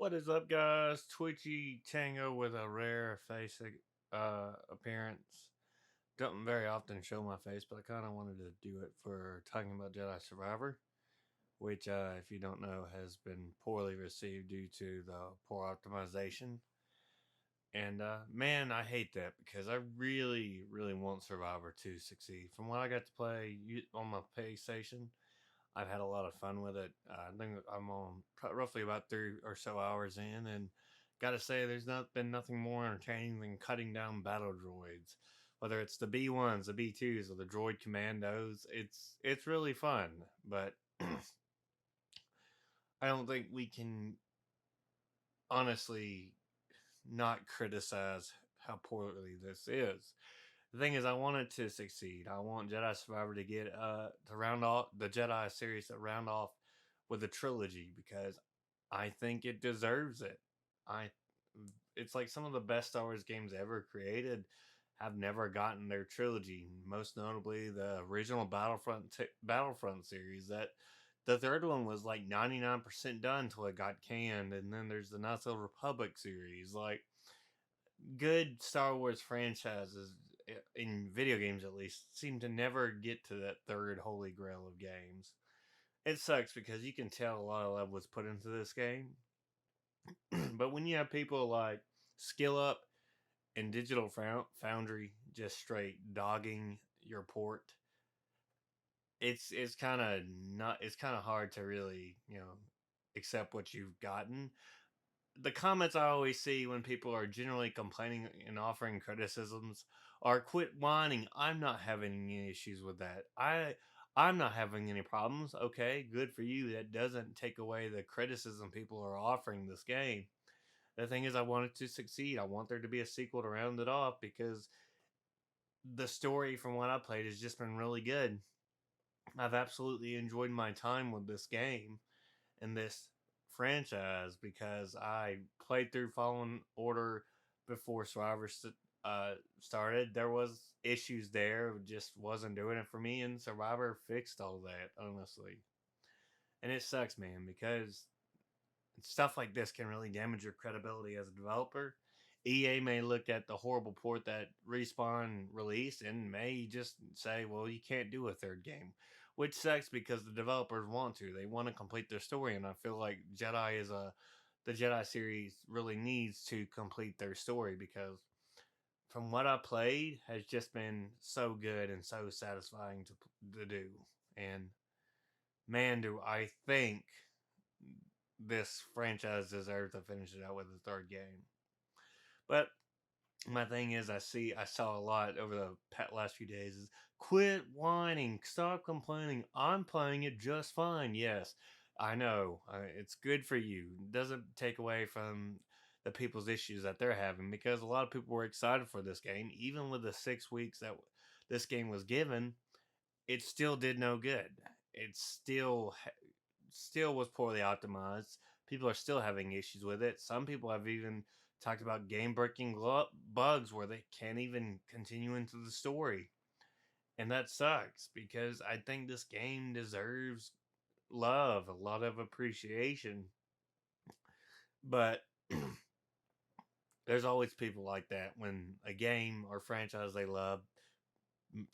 What is up, guys? Twitchy Tango with a rare face appearance. Don't very often show my face, but I kind of wanted to do it for talking about Jedi Survivor, which, if you don't know, has been poorly received due to the poor optimization. And man, I hate that because I really, really want Survivor to succeed. From what I got to play on my PlayStation, I've had a lot of fun with it. I think I'm on roughly about 3 or so hours in, and gotta say, there's not been nothing more entertaining than cutting down battle droids. Whether it's the B1s, the B2s, or the droid commandos, it's really fun. But I don't think we can honestly not criticize how poorly this is. The thing is, I want it to succeed. I want Jedi Survivor to get to round off the Jedi series to round off with a trilogy because I think it deserves it. I it's like some of the best Star Wars games ever created have never gotten their trilogy. Most notably, the original Battlefront series. That the third one was like 99% done until it got canned, and then there's the Knights of the Republic series. Like good Star Wars franchises in video games at least seem to never get to that third holy grail of games. It sucks because you can tell a lot of love was put into this game. But when you have people like Skill Up and Digital Foundry just straight dogging your port, it's kind of not it's kind of hard to really, accept what you've gotten. The comments I always see when people are generally complaining and offering criticisms are quit whining. I'm not having any issues with that. I'm not having any problems. Okay, good for you. That doesn't take away the criticism people are offering this game. The thing is, I want it to succeed. I want there to be a sequel to round it off because the story from what I played has just been really good. I've absolutely enjoyed my time with this game and this franchise because I played through Fallen Order before started. There was issues there, just wasn't doing it for me, and Survivor fixed all that, honestly. And it sucks, man, because stuff like this can really damage your credibility as a developer. EA may look at the horrible port that Respawn released and may just say, well, you can't do a third game, which sucks because the developers want to. They want to complete their story, and I feel like the Jedi series really needs to complete their story because from what I played has just been so good and so satisfying to do. And man, do I think this franchise deserves to finish it out with a third game. But my thing is, I saw a lot over the last few days is quit whining, stop complaining. I'm playing it just fine. Yes, I know it's good for you. It doesn't take away from the people's issues that they're having because a lot of people were excited for this game, even with the 6 weeks that this game was given. It still did no good. It still was poorly optimized. People are still having issues with it. Some people have even talked about game breaking bugs where they can't even continue into the story. And that sucks because I think this game deserves love, a lot of appreciation. But there's always people like that when a game or franchise they love,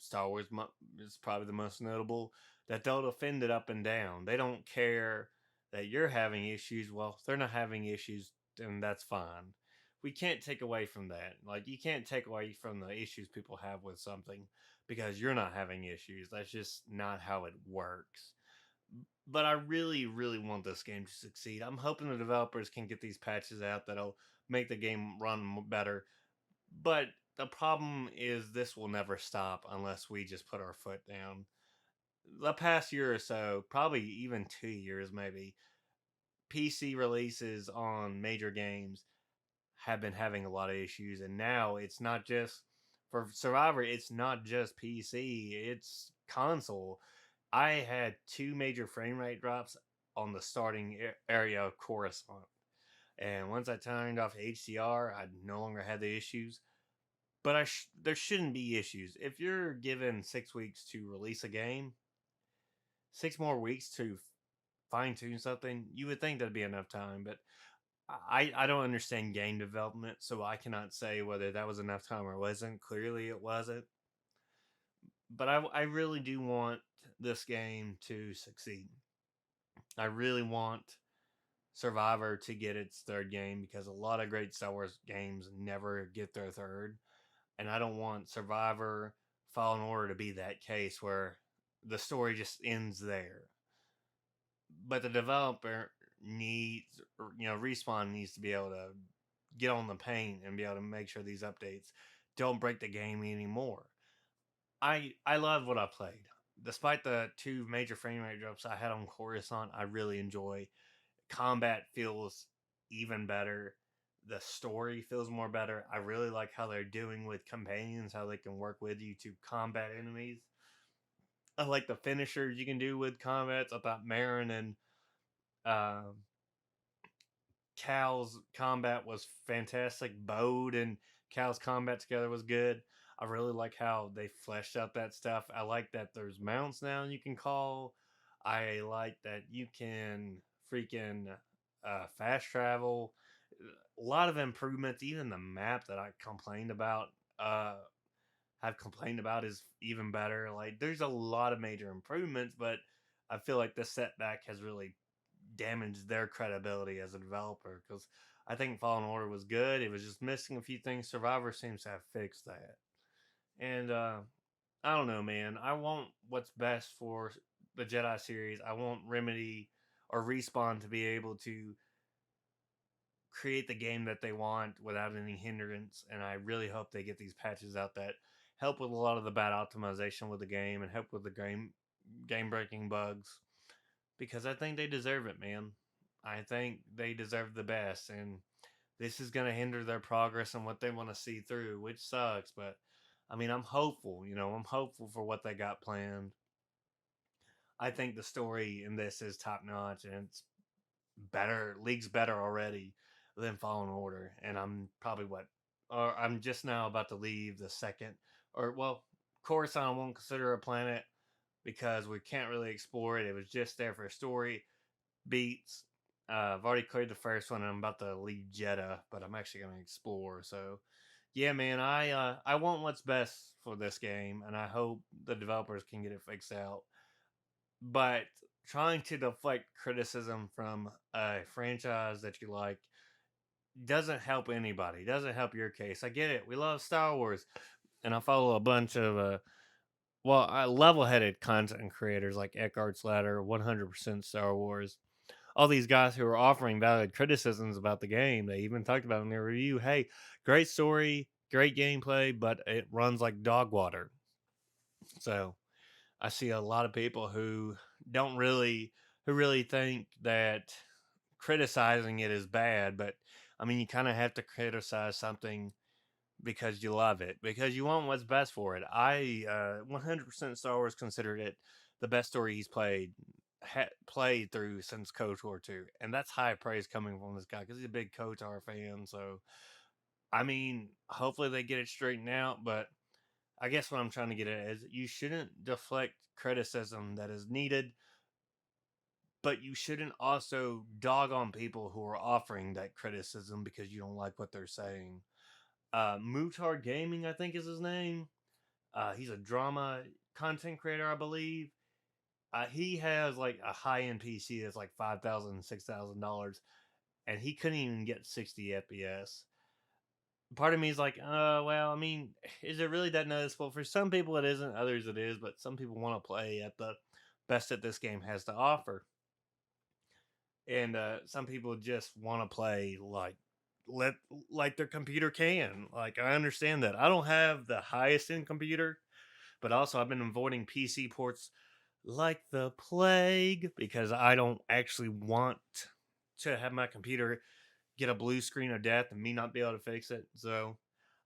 Star Wars is probably the most notable, that they'll defend it up and down. They don't care that you're having issues. Well, if they're not having issues, then that's fine. We can't take away from that. Like, you can't take away from the issues people have with something because you're not having issues. That's just not how it works. But I really, really want this game to succeed. I'm hoping the developers can get these patches out that'll make the game run better, but the problem is this will never stop unless we just put our foot down. The past year or so, probably even 2 years maybe, PC releases on major games have been having a lot of issues. And now it's not just for Survivor, it's not just PC, it's console. I had two major frame rate drops on the starting area of Coruscant. And once I turned off HDR, I no longer had the issues. But there shouldn't be issues. If you're given 6 weeks to release a game, 6 more weeks to fine tune something, you would think that'd be enough time. But I don't understand game development, so I cannot say whether that was enough time or wasn't. Clearly, it wasn't. But I really do want this game to succeed. I really want Survivor to get its third game because a lot of great Star Wars games never get their third. And I don't want Survivor Fallen Order to be that case where the story just ends there. But the developer needs, Respawn needs to be able to get on the paint and be able to make sure these updates don't break the game anymore. I love what I played. Despite the two major frame rate drops I had on Coruscant, I really enjoy. Combat feels even better. The story feels more better. I really like how they're doing with companions, how they can work with you to combat enemies. I like the finishers you can do with combats. I thought Marin and um Cal's combat was fantastic. Bode and Cal's combat together was good. I really like how they fleshed out that stuff. I like that there's mounts now you can call. I like that you can freaking fast travel. A lot of improvements. Even the map that I complained about, uh, have complained about is even better. Like there's a lot of major improvements, but I feel like this setback has really damaged their credibility as a developer because I think Fallen Order was good. It was just missing a few things. Survivor seems to have fixed that. And I don't know, man. I want what's best for the Jedi series. I want Remedy or Respawn to be able to create the game that they want without any hindrance. And I really hope they get these patches out that help with a lot of the bad optimization with the game and help with the game breaking bugs because I think they deserve it, man. I think they deserve the best, and this is going to hinder their progress and what they want to see through, which sucks. But I mean, I'm hopeful. I'm hopeful for what they got planned. I think the story in this is top notch, and it's better, leagues better already than Fallen Order. And I'm probably or I'm just now about to leave the second, or well, Coruscant I won't consider a planet because we can't really explore it. It was just there for story beats. I've already cleared the first one, and I'm about to leave Jeddah, but I'm actually going to explore. So, yeah, man, I want what's best for this game, and I hope the developers can get it fixed out. But trying to deflect criticism from a franchise that you like doesn't help anybody. Doesn't help your case. I get it. We love Star Wars, and I follow a bunch of level-headed content creators like Eckhart's Ladder, 100% Star Wars, all these guys who are offering valid criticisms about the game. They even talked about in their review, hey, great story, great gameplay, but it runs like dog water. So I see a lot of people who really think that criticizing it is bad, but I mean, you kind of have to criticize something because you love it, because you want what's best for it. I 100% Star Wars considered it the best story he's played through since KOTOR 2, and that's high praise coming from this guy because he's a big KOTOR fan. So I mean, hopefully they get it straightened out. But I guess what I'm trying to get at is you shouldn't deflect criticism that is needed, but you shouldn't also dog on people who are offering that criticism because you don't like what they're saying. Mutard Gaming, I think is his name. He's a drama content creator, I believe. He has like a high end PC that's like $5,000, $6,000, and he couldn't even get 60 FPS. Part of me is like, well, I mean, is it really that noticeable? For some people, it isn't. Others, it is. But some people want to play at the best that this game has to offer, and some people just want to play let like their computer can. Like I understand that. I don't have the highest end computer, but also I've been avoiding PC ports like the plague because I don't actually want to have my computer get a blue screen of death and me not be able to fix it. So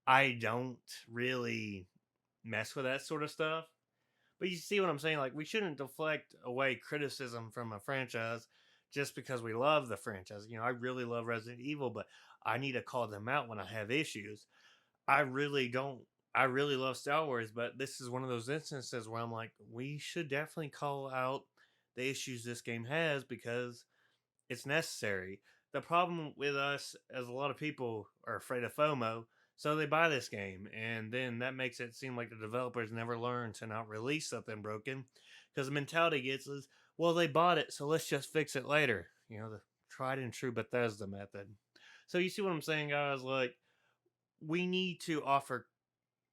I don't really mess with that sort of stuff. But you see what I'm saying? Like, we shouldn't deflect away criticism from a franchise just because we love the franchise. I really love Resident Evil, but I need to call them out when I have issues. I really don't. I really love Star Wars, but this is one of those instances where I'm like, we should definitely call out the issues this game has because it's necessary. the problem with us as a lot of people are afraid of FOMO, so they buy this game, and then that makes it seem like the developers never learn to not release something broken, because the mentality gets is, well, they bought it, so let's just fix it later. You know, the tried and true Bethesda method. So you see what I'm saying, guys? Like, we need to offer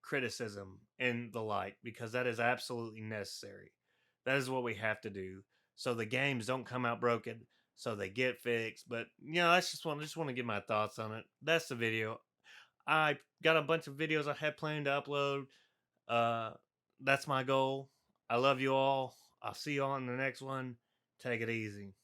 criticism and the like because that is absolutely necessary. That is what we have to do. So the games don't come out broken, so they get fixed. But that's just want to give my thoughts on it. That's the video. I got a bunch of videos I had planned to upload. Uh, that's my goal. I love you all. I'll see you all in the next one. Take it easy.